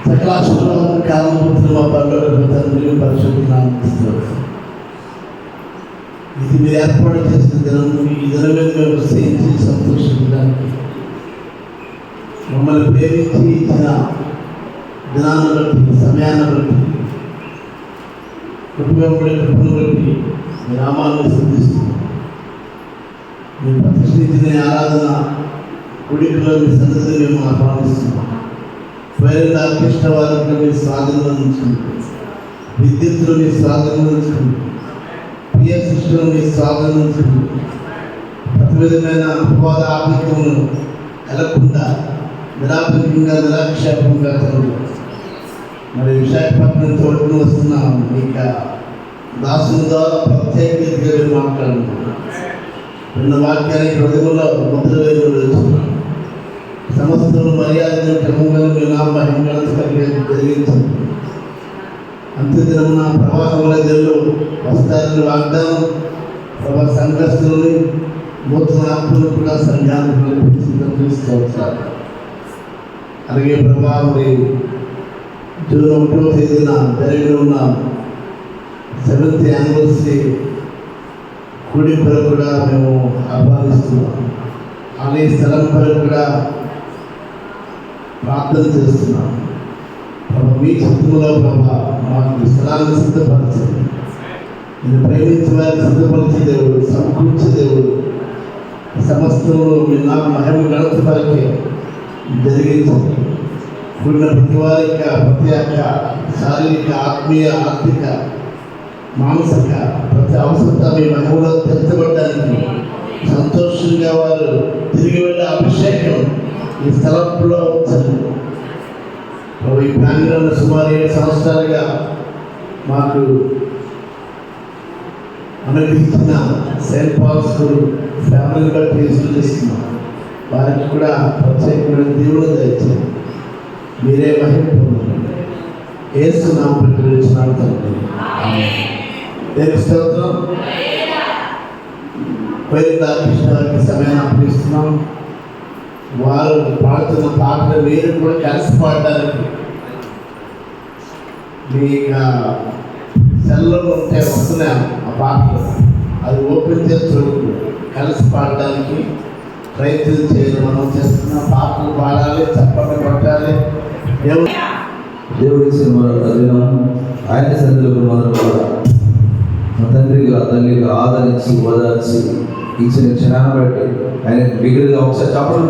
సకలాశీర్వాదం కాలమూర్తులు మా పనులు తండ్రి పరిశుభ్రాన్ని ఇది మీరు ఏర్పాటు చేసిన దినం ఈ దినం మీద మేము సేవించి సంతోషించడానికి మమ్మల్ని ప్రేమించి ఇచ్చిన దినాన్ని బట్టి సమయాన్ని బట్టి కుటుంబంలో కృపను బట్టి మీ నామాన్ని సిద్ధిస్తున్నాం. మీ ప్రతిష్ఠితిని ఆరాధన కుడిలో మీ సన్నిధిని మేము ఆహ్వానిస్తున్నాం. వేరే ఆర్కెస్ట్రా వారికి మీ స్వాధీనంలో ఉంచుకుంటాం, విద్యుత్తులు మీ స్వాధీనంలో ఉంచుకుంటాం, పిఎస్ సిస్టమ్ మీ స్వాధీనంలో ఉంచుకుంటాం. ప్రతి విధమైన అపవాద ఆధిక్యములను కలగకుండా నిరాపంగా నిరాక్షేపంగా చదువు. మరి విశాఖపట్నం తోడుకుని వస్తున్నాం. ఇక దాసుల ద్వారా ప్రత్యేక రీతిగా మాట్లాడుతున్నాం. నిన్న వాక్యానికి హృదయంలో ముద్ర వేస్తున్నాం. సమస్తలు మర్యాదను క్రమంగా మహిమలను జరిగించండి. అంత్యదినమున ప్రవాహంలో జల్లు వస్తారని వాగ్దానం ప్రభా సంఘస్థులని నూతన ఆత్మలు కూడా సంఘాలను చూస్తారు. అలాగే ప్రభా మరి జూన్ 1వ తేదీన జరిగిన ఉన్న 7th యానివర్సరీ కూడి కొరకు కూడా మేము ఆహ్వానిస్తున్నాం. అనే స్థలం కొరకు కూడా ప్రార్థన చేస్తున్నాం. మీ చిత్తంలో ప్రభా మాకు స్థలాన్ని సిద్ధపరచండి. నేను ప్రేమించే వారిని సిద్ధపరిచే దేవుడు, సమకూర్చే దేవుడు. సమస్తంలో మీ నాకు మహిమ గణపరికే జరిగించండి. కూడిన ప్రతి వారికి ప్రతి ఒక్క శారీరక ఆత్మీయ ఆర్థిక మానసిక ప్రతి అవసరత మీ మహిమలో తెచ్చబడడానికి సంతోషంగా వారు తిరిగి వెళ్ళే అభిషేకం ఈ స్థలంలో వచ్చండి. ఈ ప్రాంగణంలో సుమారు 7 సంవత్సరాలుగా మాకు అనుగ్రహించిన సెయింట్ పాల్ స్కూల్ ఫ్యామిలీని బట్టి సూచిస్తున్నాం. వారికి కూడా ప్రత్యేకమైన దేవుడు దయచేయండి. మీరే మహిమ పొందండి. యేసు నామములో పిలుచున్నాను తండ్రి. దేవుని స్తోత్రం. కృష్ణకి సమయాన్ని అప్పగిస్తున్నాం. వారు పాడుతున్న పాటలు మీరు కూడా కలిసి పాడడానికి మీ సెల్లో ఉంటే వస్తున్నాయి ఆ పాటలు. అది ఓపెన్ చేసి చూడండి. కలిసి పాడడానికి ప్రయత్నం చేయాలి. మనం చేస్తున్న పాటలు పాడాలి, చప్పట్లు కొట్టాలి. దేవుడి ఆయన సన్నిధిలో మనం కూడా మా తండ్రిగా తల్లిగా ఆదరించి ఓదార్చి ఇచ్చిన క్షణాన్ని బట్టి ఆయన బిగిరిగా ఒకసారి చెప్పడం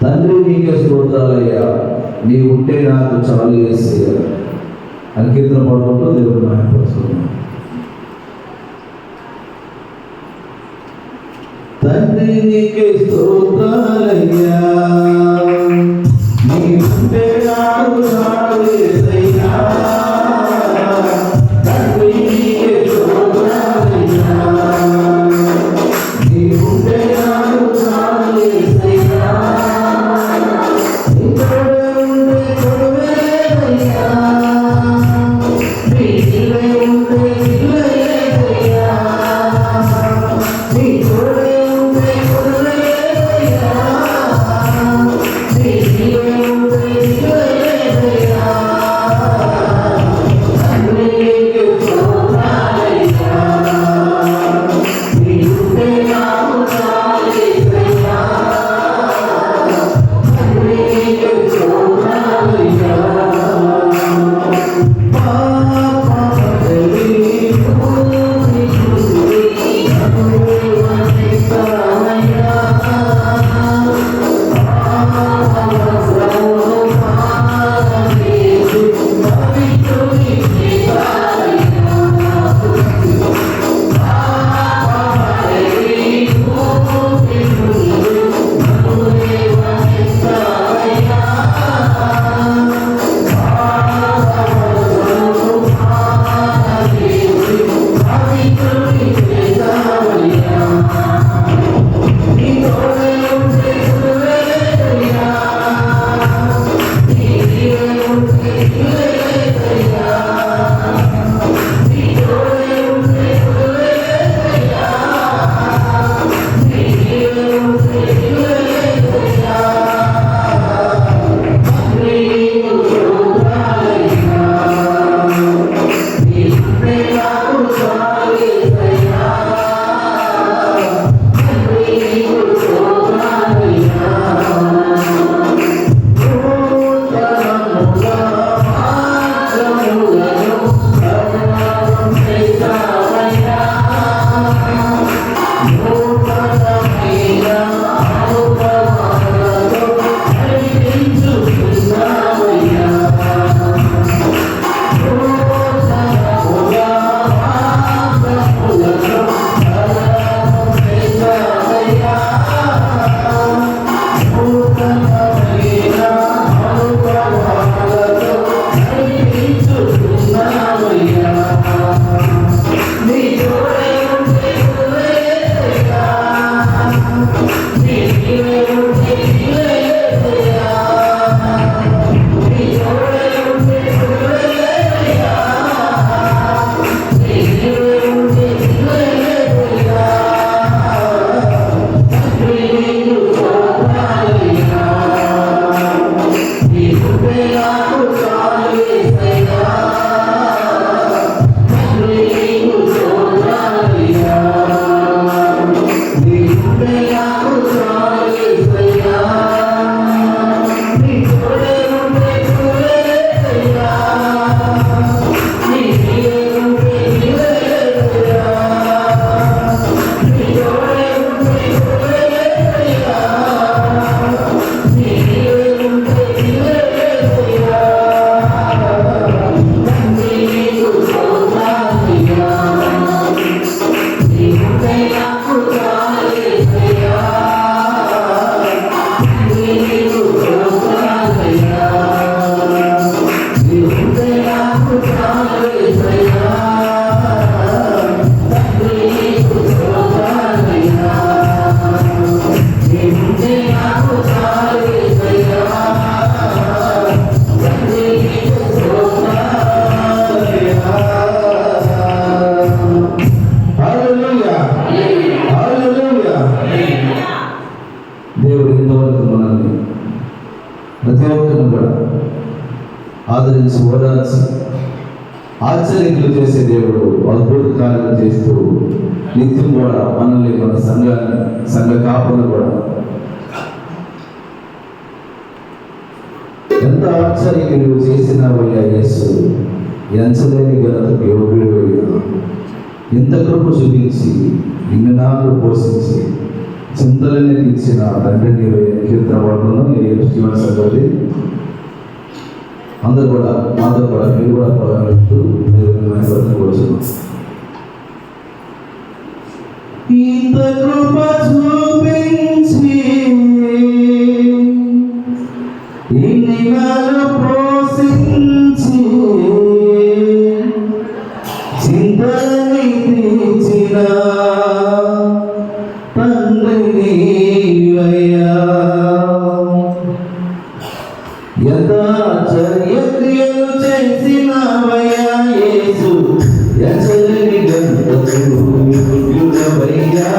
తండ్రి నీకే స్తోత్రాలయ్యా, నీ ఉంటే నాకు చాలు వేసేయ అని కీర్తన పాడుకుంటూ దేవుడు మహిమపరుస్తున్నాం. తండ్రి నీకే స్తోత్రాలయ్యా, నీ ఉంటే నాకు చాలు వేసేయ. తండ్రి నీకే స్తోత్రాలయ్యా, నీ ఉంటే నాకు చాలు వేసేయ. Yeah. ఆదరించి ఓదార్చి ఆశ్చర్యలు చేసే దేవుడు అద్భుత కార్యాలు చేస్తూ నిత్యం కూడా మనల్ని మన సంఘ కాపులు కూడా ఎంత ఆశ్చర్యలు చేసినావయ్యా యేసు, ఎంచలేని ఘనతకు యోగ్యుడయ్యా. ఇంత కృప చూపించి ఇన్ని నాళ్ళు పోషించి చింతలన్నీ తీర్చిన తండ్రి నీవే. కీర్తన పడడంలో జీవన సంగతి అందరూ కూడా మాతో కూడా మీరు కూడా పాల్గొంటూ కూర్చున్నాం. ఇంత కృప చూపించి ఇన్ని నాళ్ళు పోషించి చింతలని తీర్చిన తండ్రి నీవయ్యా. ఎంత ఆశ్చర్యక్రియలు చేసినావయ్యా యేసు, ఎంచలేని ఘనతకు యోగ్యుడవయ్యా.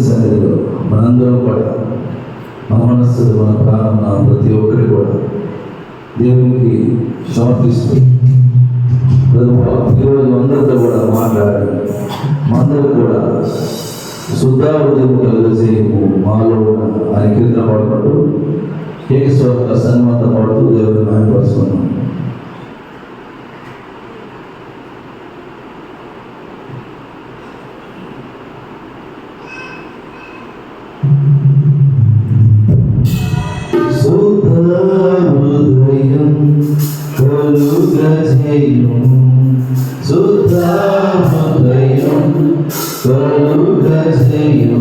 సన్నిధిలో మనందరం కూడా మన మనస్సులు, మన ప్రాణం, మన ప్రతి ఒక్కరి కూడా దేవునికి సమర్పిస్తూ ఈరోజు అందరితో కూడా మాట్లాడాలి. అందరూ కూడా శుద్ధావృతం కలుగజేయము మాలో అని కీర్తన పాడుకుంటూ ఏకస్వర సన్నిమంత పాడుతూ దేవుని మహిమపరుచుకున్నాం. హృదయం కలుగజేయుము, శుద్ధ హృదయం కలుగజేయుము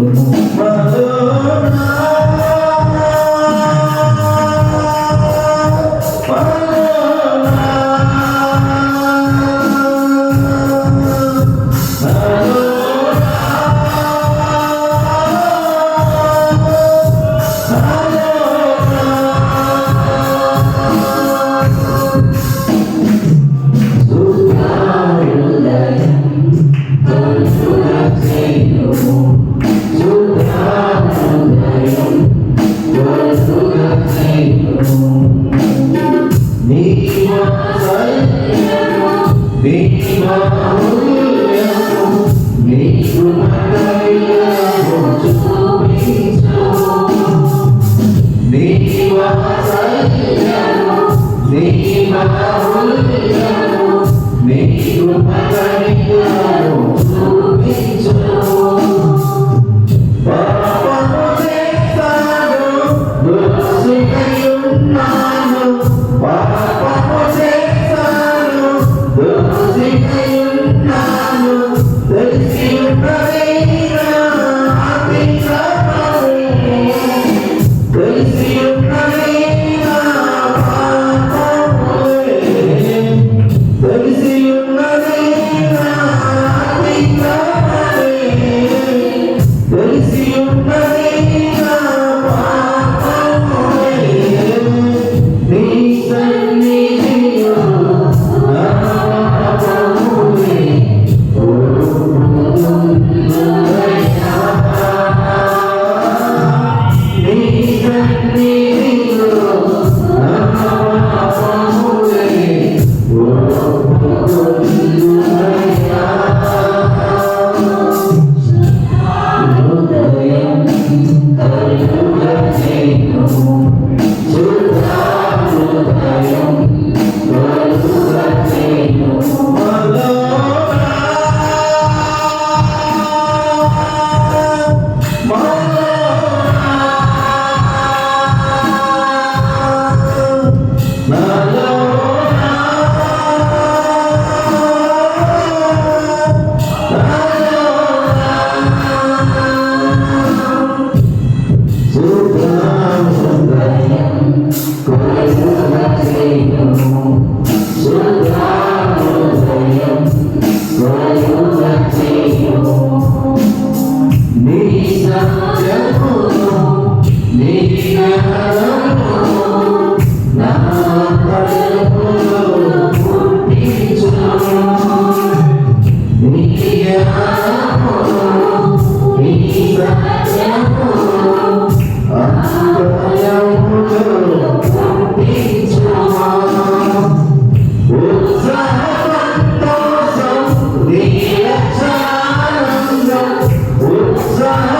ఉత్సాహ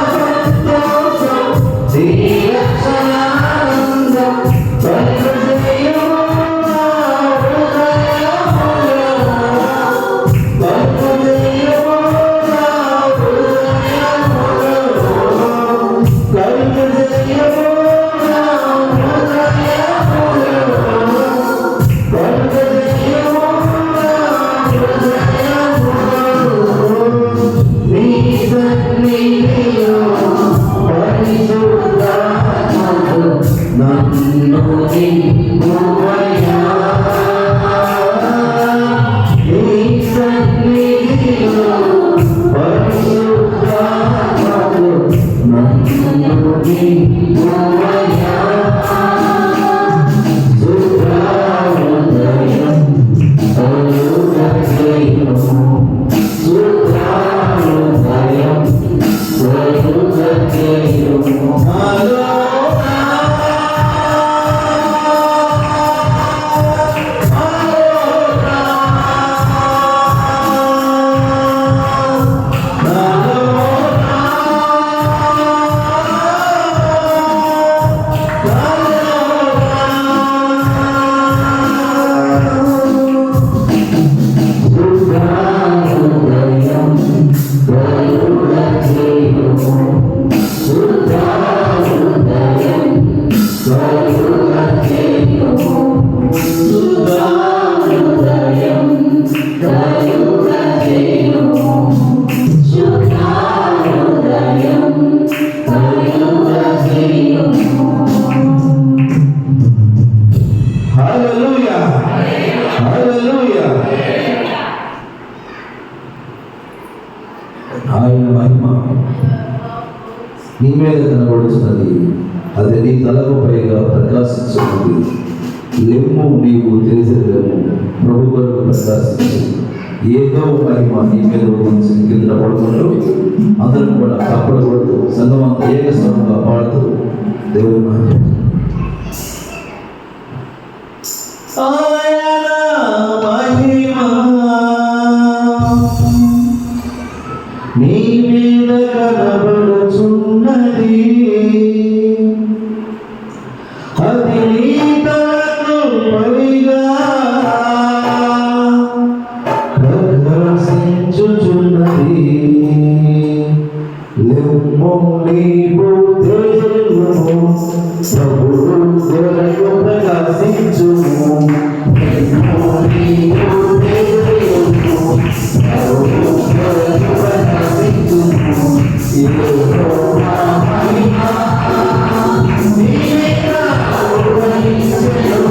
నీ మీద కనబడుతున్నది, అది నీ తలకు పైగా ప్రకాశించున్నది. లెమ్ము, నీవు తెలిసేదేమో, ప్రభు కొరకు ప్రకాశించు. ఏదో మహిమ నీ మీద ఉంచి కింద పడుకుంటూ అందరం కూడా కాపాడకూడదు. సంఘం అంతా ఏకస్వరంగా పాడుతూ దేవుని మహిమ నీ మీద కనబడుచున్నది, అది నీ తలకు పైగా ప్రకాశించుచున్నది. లెమ్ము, నీవు తెలుగు, ప్రభువు కొరకు ప్రకాశించుము. లెమ్ము, నీవు తెలుగు, ప్రభువు కొరకు ప్రకాశించుము. యెహోవా మహిమ నీ మీద ఉదయించెను.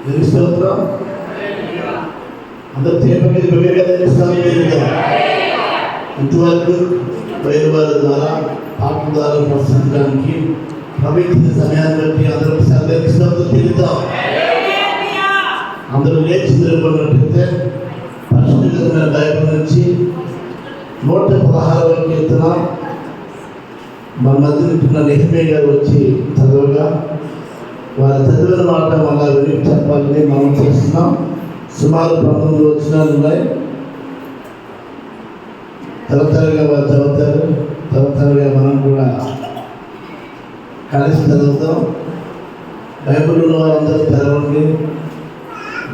దేనికి స్తోత్రం. అందరూ తీర్పు మీద ఇంతవరకు బయలు వారి ద్వారా పాపం ద్వారా ప్రశ్నించడానికి పవిత్ర సమయాన్ని బట్టి అందరూ సందర్శిస్తూ తిరుగుతాం. అందరూ లేచి తిరుగుతున్నట్టయితే పరిశుద్ధమైన బైబిల్ నుంచి 116వ కీర్తన మన మధ్య ఉంటున్న నెహెమీయా గారు వచ్చి చదువుగా వారు చదివిన మాట మళ్ళా విని చెప్పాలని మనం చేస్తున్నాం. సుమారు 19 వచనాలు ఉన్నాయి. తరతరగా వారు చదువుతారు, తరతరగా మనం కూడా కలిసి చదువుతాం. బైబిల్ ఉన్న వారందరూ తెరవండి,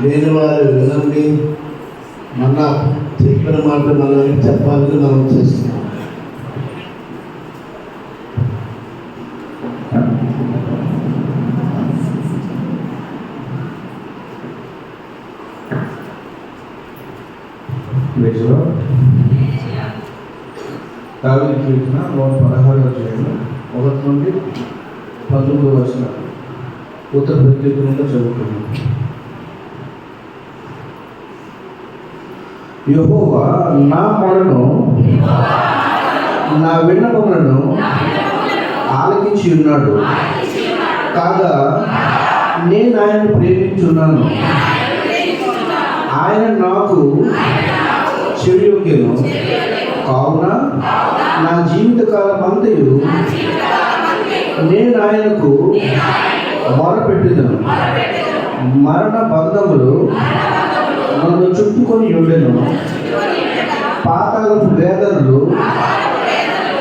లేని వారు వినండి. మళ్ళా చెప్పిన మాట మళ్ళీ చెప్పాలని మనం చేస్తున్నాం. దావీదు కీర్తన 116వ అధ్యాయం 1 నుండి 19 వచనాలు ఉత్తర ప్రత్యేకంగా చదువుతున్నాం. యెహోవా నా మొరను నా విన్నపములను ఆలకించి ఉన్నాడు. కాగా నేను ఆయనను ప్రేమించున్నాను. ఆయన నాకు చెవియొక్కెను. కావున నా జీవితకాలం అంతయు నేను ఆయనకు మొరపెట్టుదను. మరణ బంధములు నన్ను చుట్టుకొని ఉండెను. పాతాళపు వేదనలు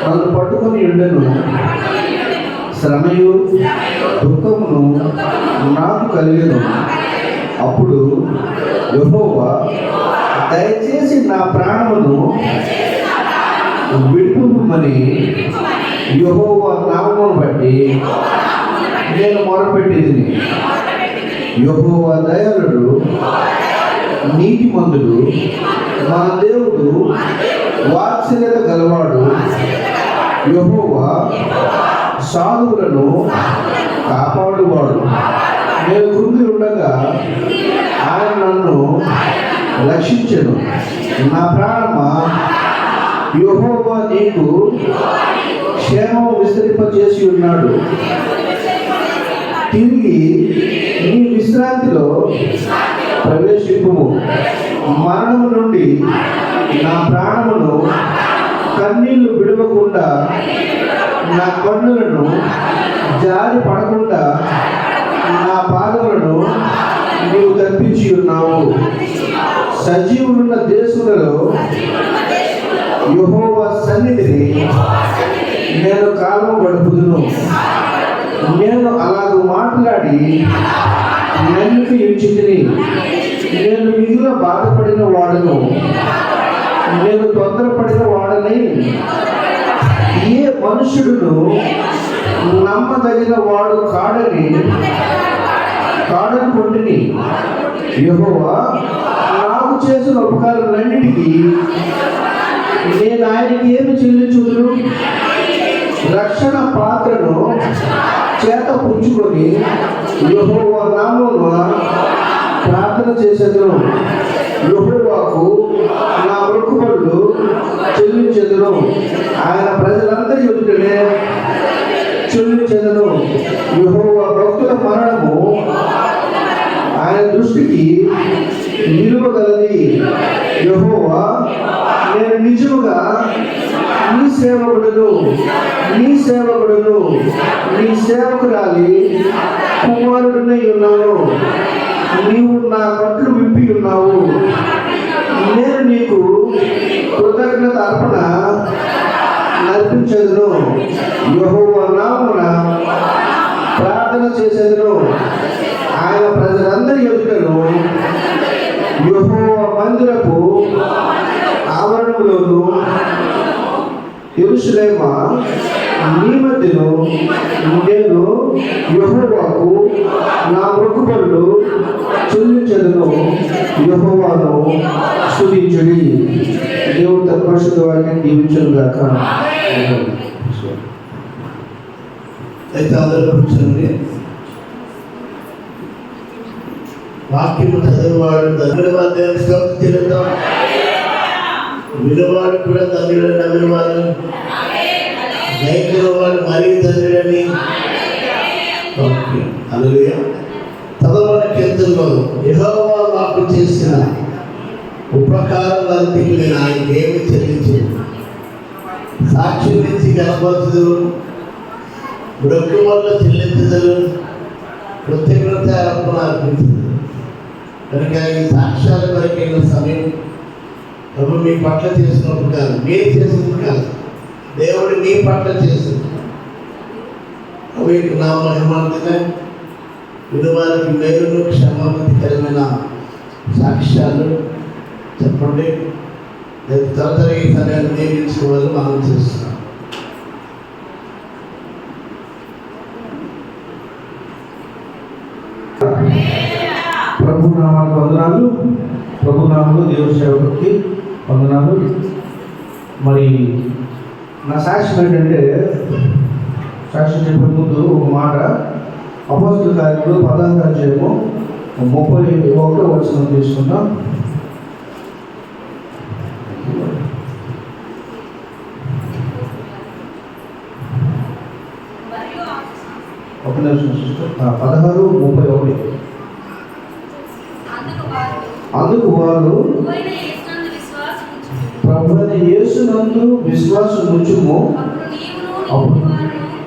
నన్ను పట్టుకొని ఉండెను. శ్రమయు దుఃఖమును నాకు కలిగెను. అప్పుడు యెహోవా దయచేసి నా ప్రాణమును విడుపుమని యెహోవా నామమును బట్టి నేను మొరపెట్టేది. యెహోవా దయాళుడు, నీతిమంతుడు, మన దేవుడు వాత్సల్యత గలవాడు. యెహోవా సాధువులను కాపాడువాడు. నేను కృంగి ఉండగా ఆయన నన్ను రక్షించెను. నా ప్రాణమా, యెహోవా నీకు క్షేమం విస్తరింపచేసి ఉన్నాడు. తిరిగి నీ విశ్రాంతిలో ప్రవేశింపుము. మరణము నుండి నా ప్రాణమును కన్నీళ్లు విడవకుండా, నా కన్నులను జారి పడకుండా నా పాదములను నీవు తప్పించి ఉన్నావు. సజీవులున్న దేశములలో యెహోవా సన్నిధిని నేను కాలం గడుపుదును. నేను అలాగ మాట్లాడి నన్నుకు ఎంచితిని. నేను మిగిలిన బాధపడిన వాడను, నేను తొందరపడిన వాడని ఏ మనుషుడును నమ్మదగిన వాడు కాడనుకుంటుని. యెహోవా నాకు చేసిన ఉపకారాలన్నిటికీ నేను ఆయనకి ఏమి చెల్లించుదును? రక్షణ పాత్రను చేత పుచ్చుకొని యెహోవా నామమున ప్రార్థన చేసేదను. యెహోవాకు నా మొక్కుబడులు చెల్లించెదను. ఆయన ప్రజలందరి ఎదుటనే చెల్లించెదను. యెహోవా భక్తుల మరణము ఆయన దృష్టికి విలువగలది. యెహోవా, నేను నిజముగా నీ సేవకుడును, నీ సేవకురాలి కుమారుడినై ఉన్నాను. నీవు నా కట్లు విప్పి ఉన్నావు. నేను నీకు కృతజ్ఞత అర్పణ నర్పించదును. యెహోవా నామమున ప్రార్థన చేసేదను. ఆయన ప్రజలందరి ఎదుటను యెహోవా మందిరపు ఆవరణంలోను యెరూషలేమా నీ మధ్యను నేను యెహోవాకు నా మొక్కుబడులు చెల్లించెదను. యెహోవాను స్తుతించుడి. దేవుడు తన పరిశుద్ధ వాక్యాన్ని దీవించును గాక. అయితే అందరూ కూర్చోండి. వాక్యము చదివేవాడు ధన్యులవాడు, దేవుని స్తోత్రం చెల్లిద్దాం. విలువాడు కూడా ధన్యుడని నమ్మినవాడు, నైతికవాడు మరీ ధన్యుడని. హల్లెలూయా. చదవని కీర్తనలో యెహోవా మాకు చేసిన ఉపకారాలన్నిటికీ నేను ఆయనకి ఏమి చెల్లించు, సాక్షి నుంచి కనపరచదు, మృక్కు వల్ల చెల్లించదు, కృతజ్ఞత అర్పణ అర్పించదు. కనుక ఈ సాక్ష్యాల కొరకైన సమయం ప్రభు మీ పట్ల చేసినప్పుడు కాదు, మీరు చేసినప్పుడు కాదు, దేవుడు మీ పట్ల చేసింది. వీటి నా మహిమార్థమే విలువారికి మేలును క్షమాపణకరమైన సాక్ష్యాలు చెప్పండి. రేపు త్వరగా ఈ సమయాన్ని నియమించుకోవాలని మనం చేస్తున్నాం. ప్రభు నామానికి వందనాలు. ప్రభు నామంలో దేవుడి సేవకుడికి వందనాలు. మరి నా సాక్ష్యం ఏంటంటే, సాక్ష్యం చెప్పే ముందు ఒక మాట. అపోస్తలుల కార్యములు 16వ అధ్యాయము 31వ వచనం తీసుకుందాం. ఒక నిమిషం సిస్టర్. 16:31. అందుకు వారు ప్రభువైన యేసునందు విశ్వాసం ఉంచుము,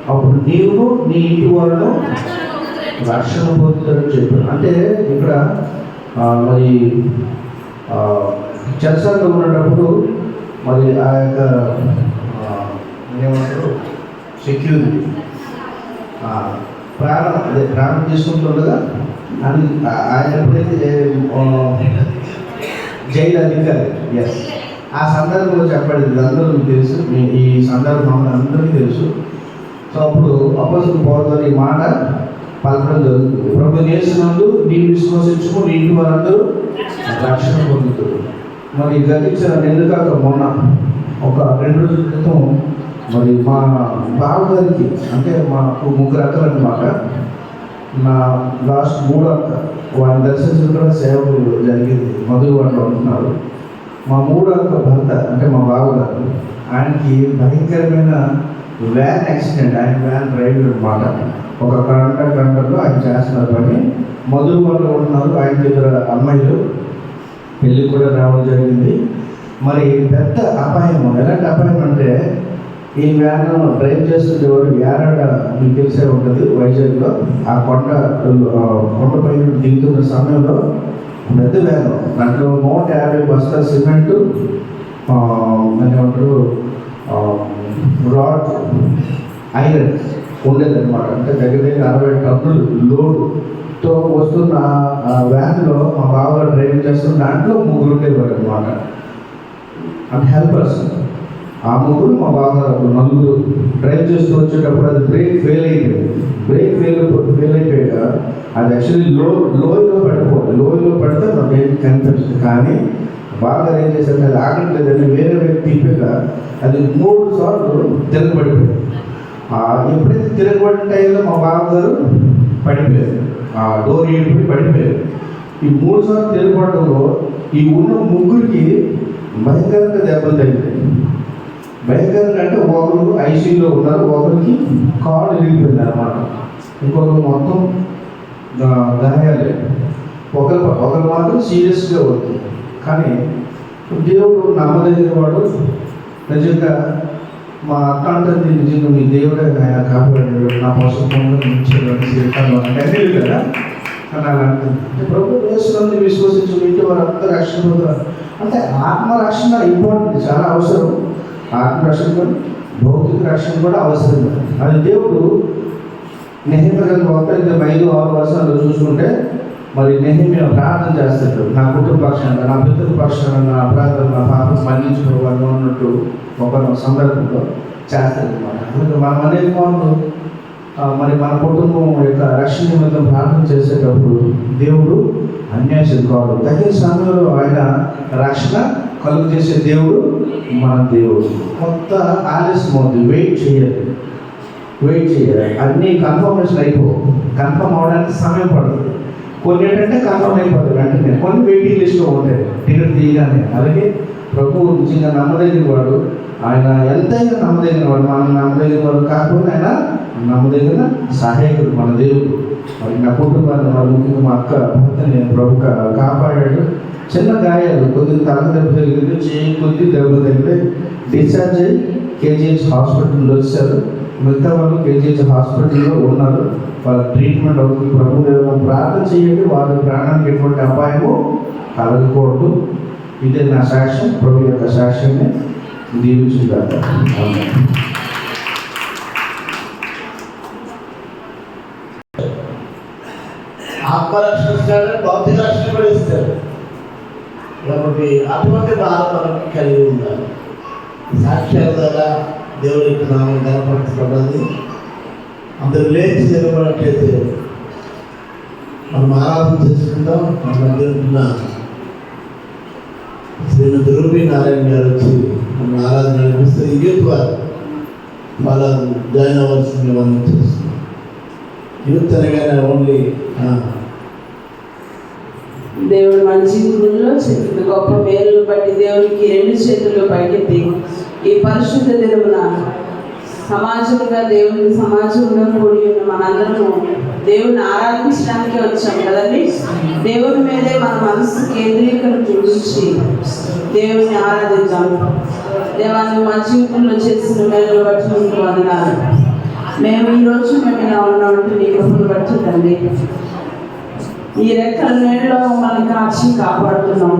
అప్పుడు నీవును నీ ఇంటి వారును రక్షణ పొందుతారని చెప్పారు. అంటే ఇక్కడ మరి చెరసాలలో ఉన్నప్పుడు మరి ఆ యొక్క ఏమంటారు సెక్యూరిటీ ప్రాణం తీసుకుంటుండగా అని ఆయన ఎప్పుడైతే జైలు అధికారి, ఎస్, ఆ సందర్భంలో చెప్పబడింది. అందరూ మీకు తెలుసు, ఈ సందర్భం అందరికీ తెలుసు. సో అప్పుడు అపోస్తలుల పౌలుతో ఈ మాట పలకడం జరుగుతుంది. ప్రభు యేసునందు నీవు విశ్వసించుము, నీ ఇంటి వారందరూ రక్షణ పొందుతారు. మరి గతించిన ఎందుకాక మొన్న ఒక 2 రోజుల క్రితం మరి మా బావగారికి, అంటే మాకు 3 అక్కలు అన్నమాట, నా లాస్ట్ 3 అక్క వారిని దర్శించడం కూడా సేవలు జరిగింది. మధురు వాళ్ళు ఉంటున్నారు. మా 3 అక్క భర్త అంటే మా బావగారు, ఆయనకి భయంకరమైన వ్యాన్ యాక్సిడెంట్. ఆయన వ్యాన్ డ్రైవర్ అన్నమాట. ఒక కండక్టర్లో ఆయన చేస్తున్నారు పని. మధురు వాళ్ళు ఉంటున్నారు. ఆయన దగ్గర అమ్మాయిలు పెళ్ళి కూడా రావడం జరిగింది. మరి పెద్ద అపాయం. ఎలాంటి అపాయం అంటే, ఈ వ్యాన్ డ్రైవ్ చేస్తుండేవాడు యారాడ, మీకు తెలిసే ఉంటుంది, వైజాగ్లో. ఆ కొండపై దిగుతున్న సమయంలో పెద్ద వ్యాన్, దాంట్లో 150 బస్తాల సిమెంటు, ఏమంటారు రాడ్, ఐరన్ ఉండేదన్నమాట. అంటే దగ్గర 60 టన్నులు లోడ్తో వస్తున్న ఆ వ్యాన్లో మా బావగారు డ్రైవ్ చేస్తున్న దాంట్లో 3 ఉండేవారు అనమాట. And helpers. ఆ 3 మా బావగారు 4 డ్రైవ్ చేస్తూ వచ్చేటప్పుడు అది బ్రేక్ ఫెయిల్ అయిపోయింది. బ్రేక్ ఫెయిల్ అయిపోయాక అది యాక్చువల్లీ లోయలో పడిపోవాలి. లోయలో పడితే నాకు ఏం కనిపిస్తుంది. కానీ బాగా ఏం చేశారు, అది ఆగట్లేదని వేరే వ్యక్తి తిప్పాక అది 3 సార్లు తిరగబడిపోయింది. ఎప్పుడైతే తిరగబడిన టైంలో మా బావగారు పడిపోయారు. ఆ డోర్ ఈడిపోయి పడిపోయారు. ఈ 3 సార్లు తిరగబడడంలో ఈ ఉన్న 3కి భయంకరంగా దెబ్బలు తగ్గిపోయాయి. భయంకరంగా అంటే ఒకరు ఐసీయూలో ఉన్నారు, ఒకరికి కాళ్ళు విరిగిపోయింది అనమాట, ఇంకొకరు మొత్తం గాయాలే. ఒకరు మాత్రం సీరియస్గా అవుతుంది. కానీ దేవుడు నమ్మదగిన వాడు. నిజంగా మా అక్క అంటుంది, నిజంగా మీ దేవుడే ఆయన కాపాడాడు, నా పసుపులో నుంచాను అంటే కదా. కానీ అలా అంటుంది. అంటే ప్రభు యేసునందు విశ్వసించు, ఇంటి వారంతా రక్షణ పొందుతారు. అంటే ఆత్మరక్షణ ఇంపార్టెంట్, చాలా అవసరం. ఆత్మరక్షణ కూడా, భౌతిక రక్షణ కూడా అవసరం. అది దేవుడు నెహెమ్యా గ్రంథం 5-6 వర్షాలు చూసుకుంటే, మరి నెహెమ్యా ప్రార్థన చేస్తాడు, నా కుటుంబ పక్షాన, నా పితృ పక్షాన, నా అపరాధం, నా పాపం మన్నించుకోవాలి అన్నట్టు ఒక సందర్భంలో చేస్తాడు అనమాట. అందుకే మనం అనేక మార్లు మరి మన కుటుంబం యొక్క రక్షణ నిమిత్తం ప్రార్థన చేసేటప్పుడు దేవుడు అన్యాయం కాదు. తగిన సమయంలో ఆయన రక్షణ కలుగు చేసే దేవుడు మన దేవుడు. కొంత ఆలస్యం అవుతుంది, వెయిట్ చేయాలి. అన్నీ కన్ఫర్మేషన్ కన్ఫర్మ్ అవడానికి సమయం పడుతుంది. కొన్ని ఏంటంటే కన్ఫర్మ్ అయిపోతుంది వెంటనే, కొన్ని వెయిటింగ్ లిస్ట్లో ఉంటాయి టికెట్ తీయగానే. అలాగే ప్రభు నిజంగా నమ్మదగిన వాడు, ఆయన ఎంతైనా నమ్మదగిన వాడు. మనం నమ్మదగిన వాడు కాకపోతే ఆయన నమ్మదగిన సహాయకుడు మన దేవుడు. మరి నా కుటుంబాన్ని ముఖ్యంగా మా అక్క భర్తని ప్రభు కాపాడాడు. చిన్న గాయాలు, కొద్దిగా తలకు దెబ్బ తగిలింది, చేయి కొద్ది దెబ్బ తగిలితే డిశ్చార్జ్ అయ్యి కేజీహెచ్ హాస్పిటల్లో వచ్చారు. మిగతా వాళ్ళు కేజీహెచ్ హాస్పిటల్లో ఉన్నారు, వాళ్ళ ట్రీట్మెంట్ అవుతుంది. ప్రభు దేవుడు ప్రార్థన చేయండి, వారి ప్రాణానికి ఎటువంటి అపాయము కలగకూడదు. ఇదే నా సాక్ష్యం, ప్రభు యొక్క సాక్ష్యాన్ని దీవించుగాక. ఆత్మరక్షణ ఇస్తాడు, భౌతిక రక్షణ కూడా ఇస్తాడు. కాబట్టి అటువంటి భారం మనకి కలిగి ఉండాలి. సాక్ష్యాల ద్వారా దేవుడికి నామం కనపరచబడాలి. అందరూ లేచి నిలబడట్లయితే మనం ఆరాధన చేసుకుంటాం. మన మధ్య ఉంటున్న శ్రీమతి రూబీ నారాయణ గారు వచ్చి మన ఆరాధన నడిపిస్తే యూత్ వారు వాళ్ళ జాయిన్ అవ్వాల్సింది మనం చేస్తున్నాం. యూత్ అనగానే ఓన్లీ దేవుడు మన జీవితంలో చేసిన గొప్ప మేలును బట్టి దేవునికి 2 చేతులు పైకెత్తి ఈ పరిశుద్ధ దినమున సమాజంగా దేవుని సమాజంగా కూడి ఉన్న మనందరము దేవుని ఆరాధించడానికి వచ్చాం కదండి. దేవుని మీదే మన మనసు కేంద్రీకరించి దేవుని ఆరాధించాం. దేవాన్ని మా జీవితంలో చేసిన మేలును బట్టి మీకు వందనాలు. మేము ఈరోజు ఇలా ఉన్నామంటే నీ కృపను బట్టి తండ్రి. ఈ రెక్కల నీళ్ళలో మమ్మల్ని కాచి కాపాడుతున్నాం.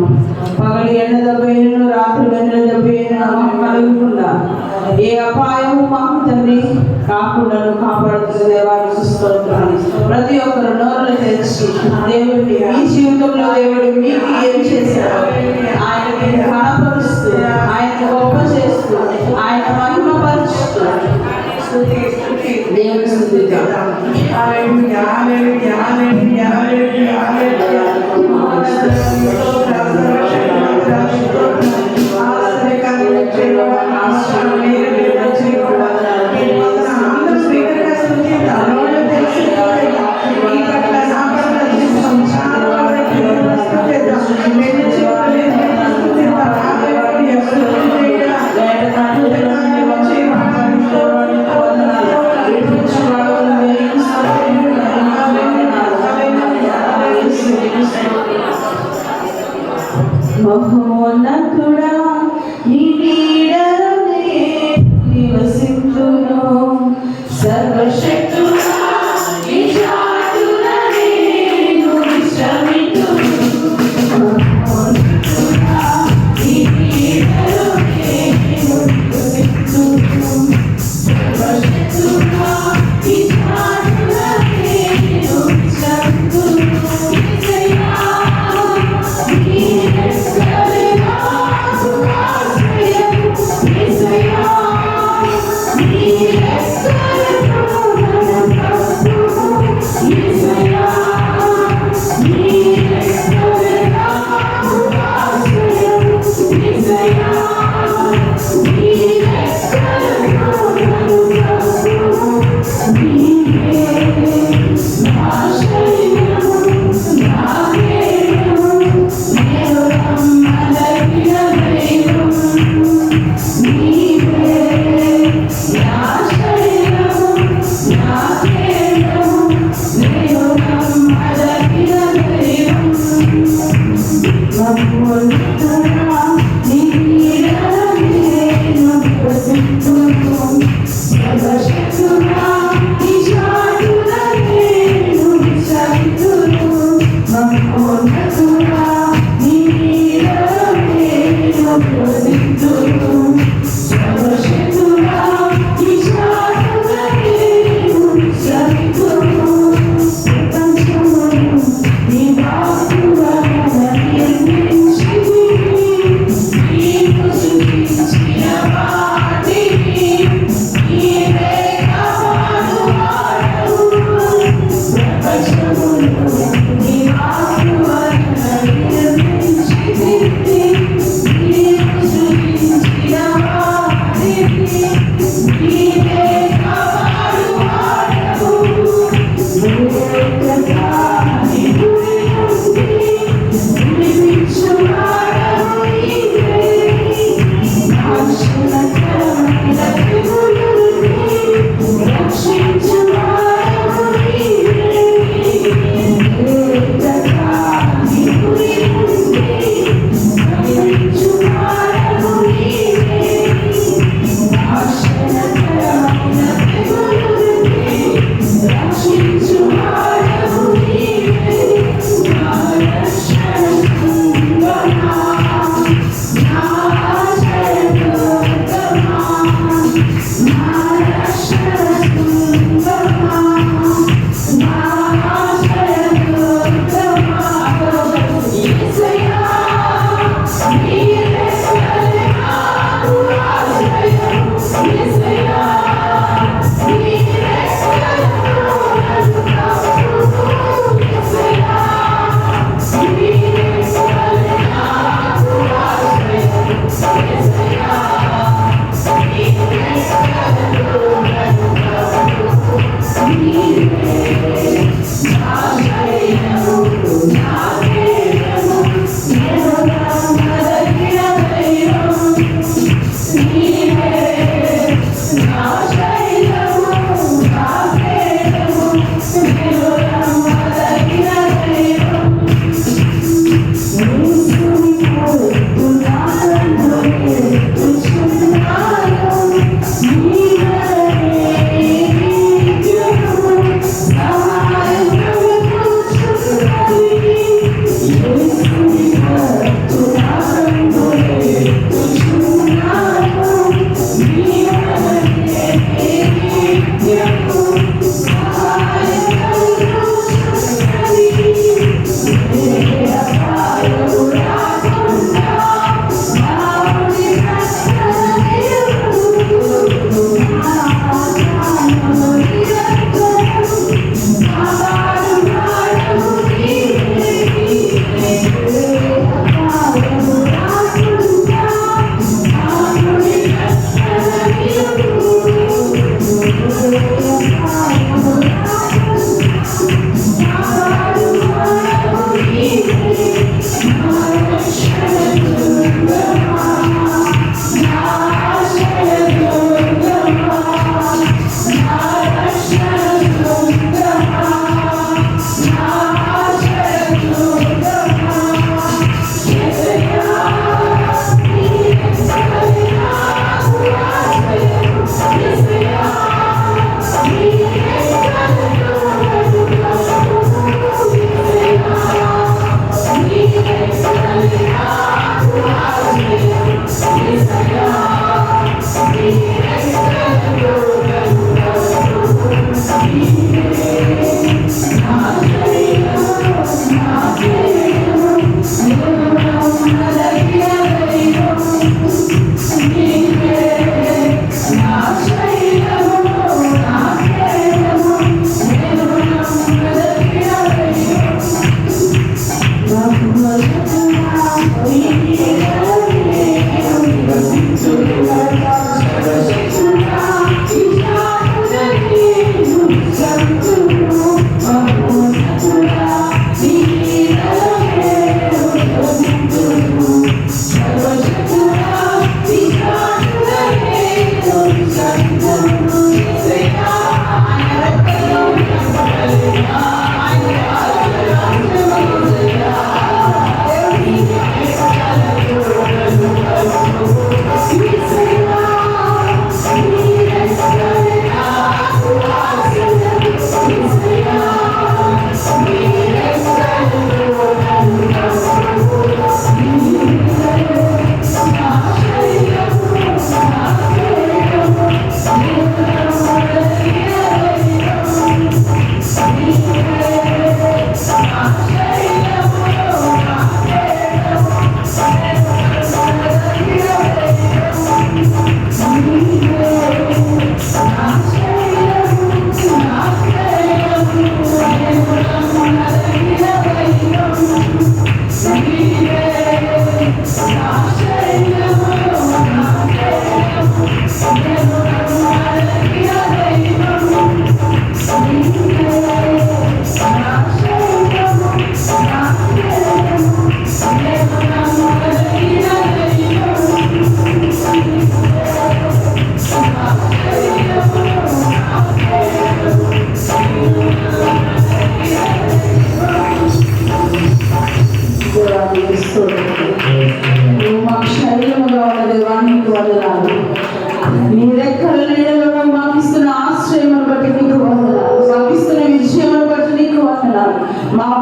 పగలు ఎండ దెబ్బను, రాత్రి వెన్నెల దెబ్బను మాకు కలగకుండా ఏ అపాయము మాకు తండ్రి కాకుండా కాపాడుతున్న దేవానికి స్తోత్రాలు. ప్రతి ఒక్కరు నోరులు తెరిచి దేవుడిని మీ జీవితంలో దేవుడు మీకు ఏం చేశారు ఆయనకి కనపరుస్తూ, ఆయన గొప్ప చేస్తూ, ఆయన మహిమపరుస్తూ దేవుని స్తుతిద్దాం. మహోన్నతుడా నీ నీడలోనే నివసింతును, సర్వశక్తుడా నీ చాటులనే నేను విశ్రమింతును. మహోన్నతుడా నీ నీడలోనే నివసింతును, సర్వశక్తుడా నీ చాటులనే నేను విశ్రమింతును.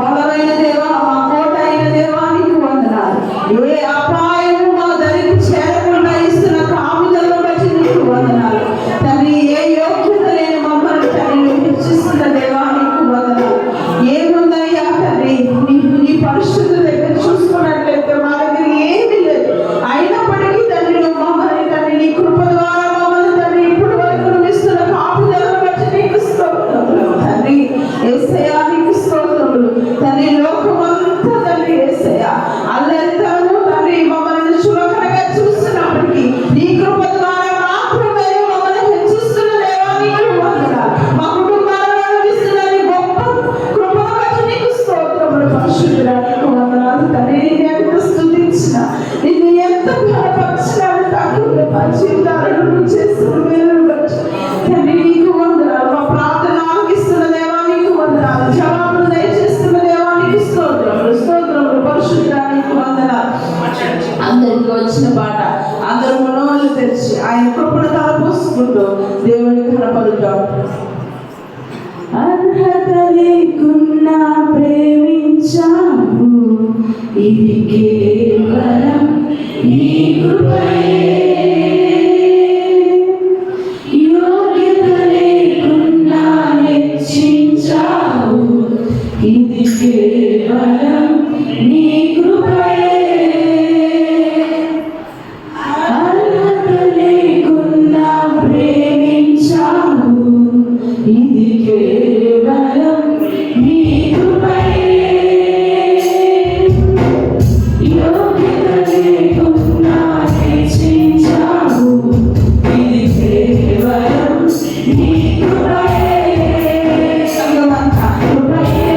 బలమైన దేవా, మా కోట అయిన దేవానికి వందనాలు. ఏ అపాయము మా దరికి చేరకుండా ఇస్తున్న కాపుదలను బట్టి నీకు వందనాలు తండ్రి. ఏ యోగ్యత లేని మమ్మల్ని తండ్రి హెచ్చిస్తున్న దేవానికి వందనాలు. ఏముందయ్యా తండ్రి, నీ పరిశుద్ధ దగ్గర చూసుకున్నట్లయితే మా దగ్గర ఏమీ లేదు. అయినప్పటికీ తండ్రి నువ్వు మమ్మల్ని తండ్రి నీ కృప ద్వారా మమ్మల్ని తండ్రి ఇప్పుడు వరకు నువ్వు ఇస్తున్న కాపుదలను బట్టి నీకు స్తోత్రములు తండ్రి. యేసయ్యా నీకు స్తోత్రములు తండ్రి. లోకమంతా తండ్రి యేసయ్యా అల్లరితనము తండ్రి మమ్మల్ని చులకనగా చూస్తున్నప్పటికీ నీ కృప ద్వారా మాత్రమే మమ్మల్ని హెచ్చిస్తున్న దేవా నీకు వందనాలు. మా కుటుంబాలను ఇస్తున్న నీ గొప్ప కృపను బట్టి నీకు స్తోత్రములు. పరిశుద్ధుడా నీకు వందనాలు తండ్రి. నిన్ను ఎంత స్తుతించినా, నిన్ను ఎంత బలపరిచినా తక్కువ మా జీవితాలను నువ్వు చేస్తున్న మేలును బట్టి తండ్రి నీకు వందనాలు. మా ప్రార్థన ఆలకిస్తున్న దేవా నీకు వందనాలు. జవాబులు దయచేస్తున్న దేవా నీకు స్తోత్రములు, స్తోత్రములు. పరిశుద్ధుడా నీకు వందనాలు. అందరికి వచ్చిన పాట అందరూ మనోళ్ళు తెరిచి ఆయన కృపను తలపోసుకుంటూ దేవుని కనపడుతాం. అర్హత లేకున్నా ప్రేమించావు, ఇది కేవలం నీ కృపయే. యోగ్యత లేకున్నా హెచ్చించావు, ఇది కేవలం నీ కృపయే. అర్హత లేకున్నా ప్రేమించావు, ఇది కేవలం నీ కృపయే. యోగ్యత లేకున్నా హెచ్చించావు, ఇది కేవలం నీ కృపయే. సంగమంతా కృపయే,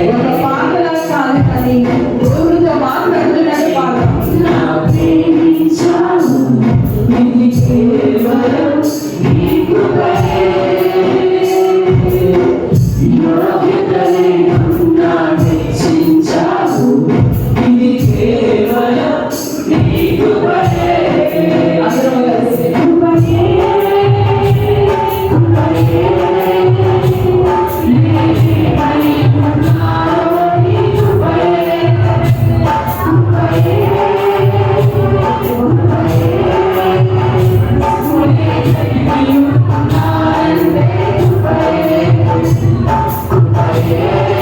ఒక పాటలా కాదు కానీ దేవుడితో మాట్లాడుతున్నట్టు పాట. అందరం కలిసి Yeah.